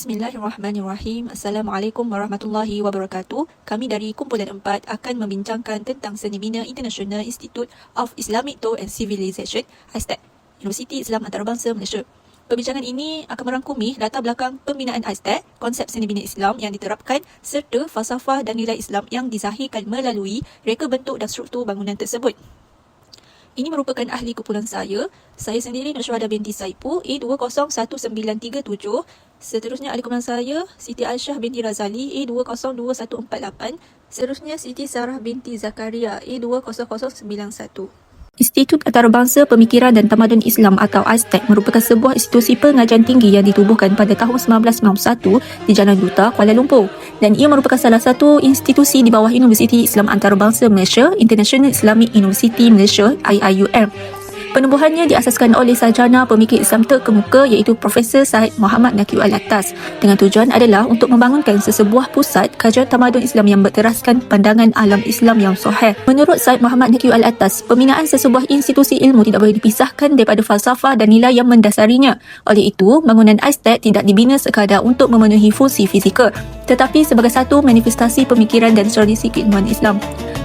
Bismillahirrahmanirrahim. Assalamualaikum warahmatullahi wabarakatuh. Kami dari Kumpulan 4 akan membincangkan tentang Seni Bina International Institute of Islamic Thought and Civilization, ISTEC, Universiti Islam Antarabangsa Malaysia. Perbincangan ini akan merangkumi latar belakang pembinaan ISTEC, konsep seni bina Islam yang diterapkan serta falsafah dan nilai Islam yang dizahirkan melalui reka bentuk dan struktur bangunan tersebut. Ini merupakan ahli kumpulan saya sendiri Nur Syuhada binti Saipu, A201937. Seterusnya ahli kumpulan saya, Siti Aisyah binti Razali, A202148. Seterusnya Siti Sarah binti Zakaria, A20091. Institut Antarabangsa Pemikiran dan Tamadun Islam atau ISTEC merupakan sebuah institusi pengajian tinggi yang ditubuhkan pada tahun 1991 di Jalan Duta, Kuala Lumpur, dan ia merupakan salah satu institusi di bawah Universiti Islam Antarabangsa Malaysia, International Islamic University Malaysia, IIUM. Penubuhannya diasaskan oleh sarjana pemikir Islam terkemuka iaitu Profesor Said Muhammad Nakyu Al-Attas dengan tujuan adalah untuk membangunkan sesebuah pusat kajian tamadun Islam yang berteraskan pandangan alam Islam yang sahih. Menurut Said Muhammad Nakyu Al-Attas, pembinaan sesebuah institusi ilmu tidak boleh dipisahkan daripada falsafah dan nilai yang mendasarinya. Oleh itu, bangunan ISTEC tidak dibina sekadar untuk memenuhi fungsi fizikal, tetapi sebagai satu manifestasi pemikiran dan tradisi keilmuan Islam.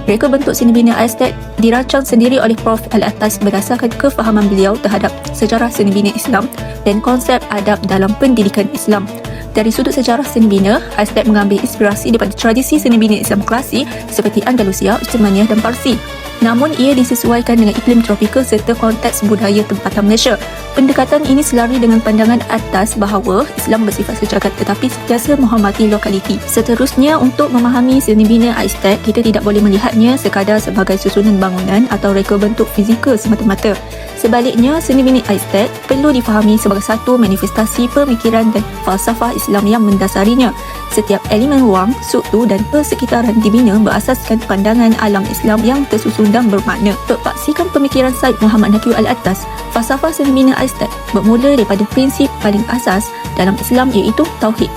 Reka bentuk seni bina ISTEC dirancang sendiri oleh Prof. Al-Attas berdasarkan kefahaman beliau terhadap sejarah seni bina Islam dan konsep adab dalam pendidikan Islam. Dari sudut sejarah seni bina, ISTEC mengambil inspirasi daripada tradisi seni bina Islam klasik seperti Andalusia, Uthmaniyah dan Parsi. Namun ia disesuaikan dengan iklim tropikal serta konteks budaya tempatan Malaysia. Pendekatan ini selari dengan pandangan atas bahawa Islam bersifat sejagat tetapi sentiasa menghormati lokaliti. Seterusnya, untuk memahami seni bina ISTEC, kita tidak boleh melihatnya sekadar sebagai susunan bangunan atau reka bentuk fizikal semata-mata. Sebaliknya, seni bina ISTEC perlu difahami sebagai satu manifestasi pemikiran dan falsafah Islam yang mendasarinya. Setiap elemen ruang, struktur dan persekitaran dibina berasaskan pandangan alam Islam yang tersusun dan bermakna. Untuk paksikan pemikiran Said Muhammad Nakyu Al-Attas, falsafah seni bina ISTEC bermula daripada prinsip paling asas dalam Islam iaitu Tauhid.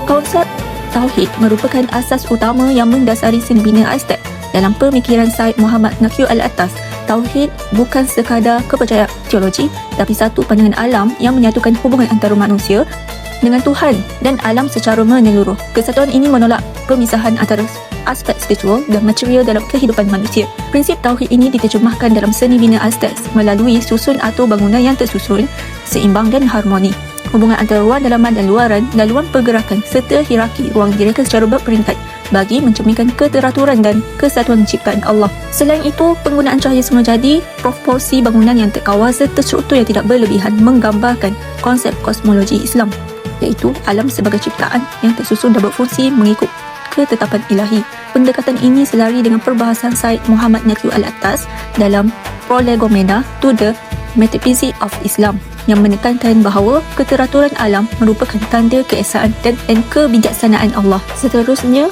Konsep Tauhid merupakan asas utama yang mendasari seni bina ISTEC. Dalam pemikiran Said Muhammad Nakyu Al-Attas, Tauhid bukan sekadar kepercayaan teologi, tapi satu pandangan alam yang menyatukan hubungan antara manusia dengan Tuhan dan alam secara menyeluruh. Kesatuan ini menolak pemisahan antara aspek spiritual dan material dalam kehidupan manusia. Prinsip Tauhid ini diterjemahkan dalam seni bina ISTEC melalui susun atau bangunan yang tersusun, seimbang dan harmoni. Hubungan antara ruang dalaman dan luaran, laluan pergerakan serta hierarki ruang direka secara berperingkat bagi mencerminkan keteraturan dan kesatuan ciptaan Allah. Selain itu, penggunaan cahaya semula jadi, proporsi bangunan yang terkawal serta struktur yang tidak berlebihan menggambarkan konsep kosmologi Islam, iaitu alam sebagai ciptaan yang tersusun dan berfungsi mengikut ketetapan ilahi. Pendekatan ini selari dengan perbahasan Said Muhammad Nakyu Al-Attas dalam Prolegomena to the Metaphysics of Islam yang menekankan bahawa keteraturan alam merupakan tanda keesaan dan kebijaksanaan Allah. Seterusnya,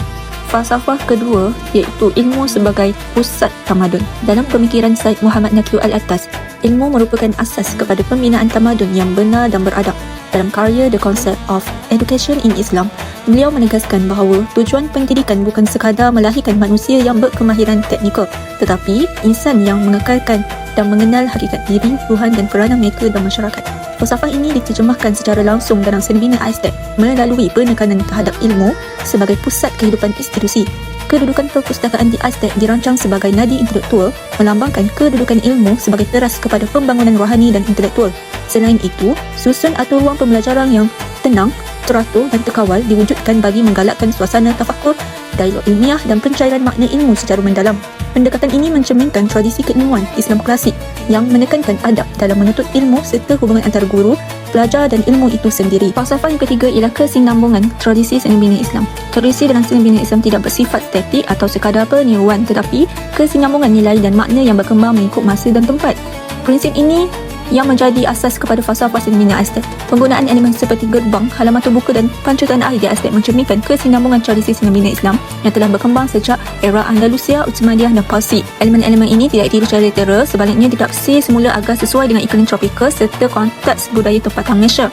falsafah kedua iaitu ilmu sebagai pusat tamadun. Dalam pemikiran Said Muhammad Nakyu Al-Attas, ilmu merupakan asas kepada pembinaan tamadun yang benar dan beradab. Dalam karya The Concept of Education in Islam, beliau menegaskan bahawa tujuan pendidikan bukan sekadar melahirkan manusia yang berkemahiran teknikal, tetapi insan yang mengekalkan dan mengenal hakikat diri, Tuhan dan peranan mereka dan masyarakat. Falsafah ini diterjemahkan secara langsung dalam seni bina ISTEC melalui penekanan terhadap ilmu sebagai pusat kehidupan institusi. Kedudukan perpustakaan di ISTEC dirancang sebagai nadi intelektual, melambangkan kedudukan ilmu sebagai teras kepada pembangunan rohani dan intelektual. Selain itu, susun atau ruang pembelajaran yang tenang, teratur dan terkawal diwujudkan bagi menggalakkan suasana tafakur, dialog ilmiah dan pencairan makna ilmu secara mendalam. Pendekatan ini mencerminkan tradisi keilmuan Islam klasik yang menekankan adab dalam menuntut ilmu serta hubungan antara guru, pelajar dan ilmu itu sendiri. Falsafah yang ketiga ialah kesinambungan tradisi seni bina Islam. Tradisi dalam seni bina Islam tidak bersifat statik atau sekadar peniruan, tetapi kesinambungan nilai dan makna yang berkembang mengikut masa dan tempat. Prinsip ini yang menjadi asas kepada falsafah seni bina ISTEC. Penggunaan elemen seperti gerbang, halaman terbuka dan pancutan air di ISTEC mencerminkan kesinambungan tradisi seni bina Islam yang telah berkembang sejak era Andalusia, Uthmaniyah dan Parsi. Elemen-elemen ini tidak ditiru secara literal, sebaliknya ditafsir semula agar sesuai dengan iklim tropikal serta konteks budaya tempatan Malaysia.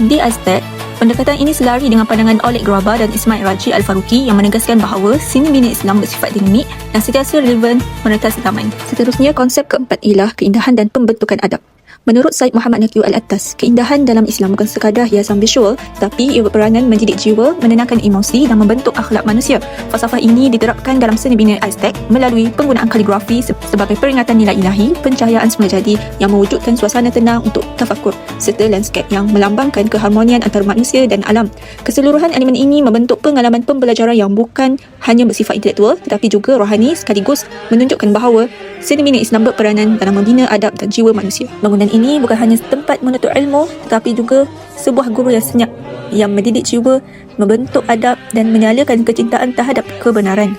Di ISTEC, pendekatan ini selari dengan pandangan Oleg Graba dan Ismail Raji Al-Faruqi yang menegaskan bahawa seni bina Islam bersifat dinamik dan sentiasa relevan menetas zaman. Seterusnya, konsep keempat ialah keindahan dan pembentukan adab. Menurut Said Muhammad Naqi Al-Attas, keindahan dalam Islam bukan sekadar hiasan visual, tapi ia berperanan mendidik jiwa, menenangkan emosi dan membentuk akhlak manusia. Falsafah ini diterapkan dalam seni bina Aztec melalui penggunaan kaligrafi sebagai peringatan nilai ilahi, pencahayaan semula jadi yang mewujudkan suasana tenang untuk tafakur, serta landscape yang melambangkan keharmonian antara manusia dan alam. Keseluruhan elemen ini membentuk pengalaman pembelajaran yang bukan hanya bersifat intelektual tetapi juga rohani, sekaligus menunjukkan bahawa seni bina Islam berperanan dalam membina adab dan jiwa manusia. Bangunan ini bukan hanya tempat menuntut ilmu tetapi juga sebuah guru yang senyap yang mendidik jiwa, membentuk adab dan menyalakan kecintaan terhadap kebenaran.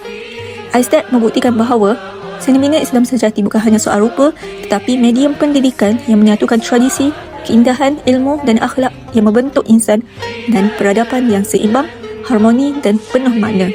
Aztec membuktikan bahawa seni bina Islam sejati bukan hanya soal rupa tetapi medium pendidikan yang menyatukan tradisi, keindahan, ilmu dan akhlak yang membentuk insan dan peradaban yang seimbang, harmoni dan penuh makna.